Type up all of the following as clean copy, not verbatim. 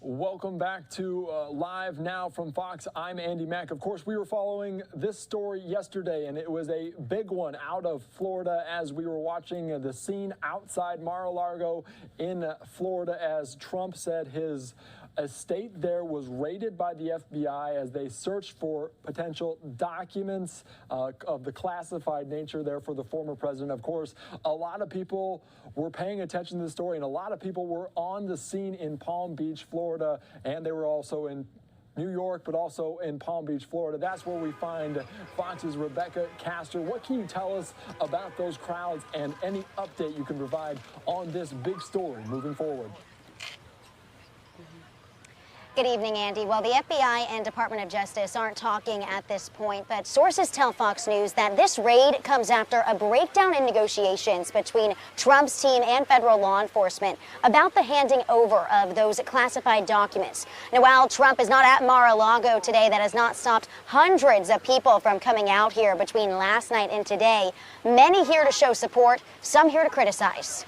Welcome back to Live Now from Fox. I'm Andy Mack. Of course, we were following this story yesterday, and it was a big one out of Florida as we were watching the scene outside Mar-a-Lago in Florida as Trump said his estate there was raided by the FBI as they searched for potential documents of the classified nature there for the former president. Of course, a lot of people were paying attention to the story, and a lot of people were on the scene in Palm Beach, Florida, and they were also in New York, but also in Palm Beach, Florida. That's where we find Fox's Rebecca Castor. What can you tell us about those crowds and any update you can provide on this big story moving forward? Good evening, Andy. Well, the FBI and Department of Justice aren't talking at this point, but sources tell Fox News that this raid comes after a breakdown in negotiations between Trump's team and federal law enforcement about the handing over of those classified documents. Now, while Trump is not at Mar-a-Lago today, that has not stopped hundreds of people from coming out here between last night and today. Many here to show support, some here to criticize.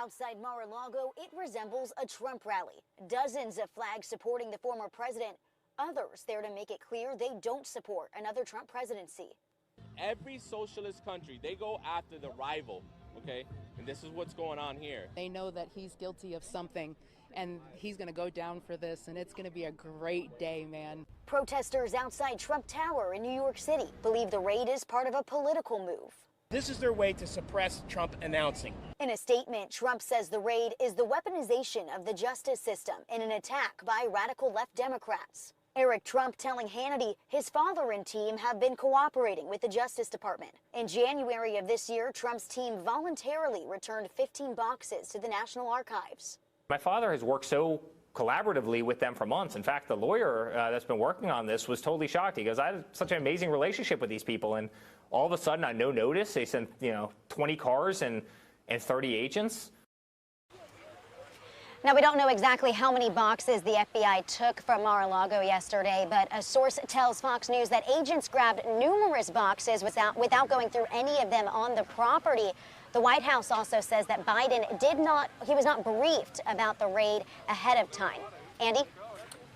Outside Mar-a-Lago, it resembles a Trump rally. Dozens of flags supporting the former president. Others there to make it clear they don't support another Trump presidency. Every socialist country, they go after the rival, okay? And this is what's going on here. They know that he's guilty of something, and he's going to go down for this, and it's going to be a great day, man. Protesters outside Trump Tower in New York City believe the raid is part of a political move. This is their way to suppress Trump announcing. In a statement, Trump says the raid is the weaponization of the justice system in an attack by radical left Democrats. Eric Trump telling Hannity his father and team have been cooperating with the Justice Department. In January of this year, Trump's team voluntarily returned 15 boxes to the National Archives. My father has worked so collaboratively with them for months. In fact, the lawyer that's been working on this was totally shocked. He goes, I have such an amazing relationship with these people, and all of a sudden, on no notice, they sent 20 cars and 30 agents. Now, we don't know exactly how many boxes the FBI took from Mar-a-Lago yesterday, but a source tells Fox News that agents grabbed numerous boxes without going through any of them on the property. The White House also says that Biden was not briefed about the raid ahead of time. Andy?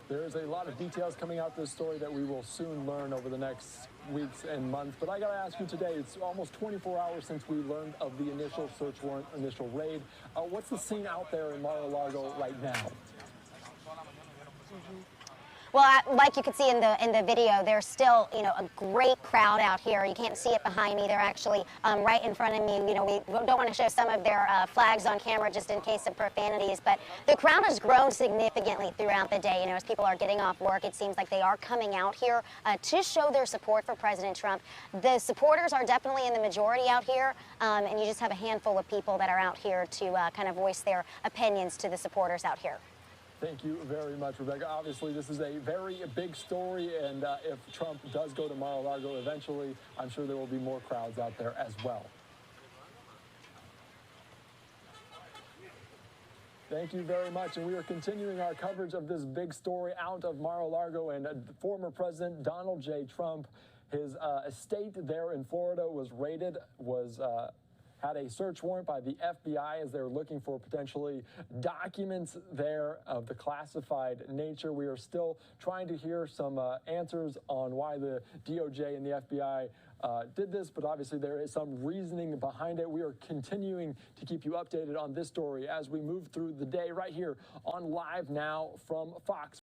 There's a lot of details coming out this story that we will soon learn over the next weeks and months. But I got to ask you today, it's almost 24 hours since we learned of the initial search warrant, initial raid. What's the scene out there in Mar-a-Lago right now? Well, like you can see in the video, there's still, a great crowd out here. You can't see it behind me. They're actually right in front of me. We don't want to show some of their flags on camera just in case of profanities, but the crowd has grown significantly throughout the day. As people are getting off work, it seems like they are coming out here to show their support for President Trump. The supporters are definitely in the majority out here, and you just have a handful of people that are out here to kind of voice their opinions to the supporters out here. Thank you very much, Rebecca. Obviously, this is a very big story, and if Trump does go to Mar-a-Lago eventually, I'm sure there will be more crowds out there as well. Thank you very much, and we are continuing our coverage of this big story out of Mar-a-Lago, and former President Donald J. Trump, his estate there in Florida was raided, had a search warrant by the FBI as they're looking for potentially documents there of the classified nature. We are still trying to hear some answers on why the DOJ and the FBI did this, but obviously there is some reasoning behind it. We are continuing to keep you updated on this story as we move through the day right here on Live Now from Fox.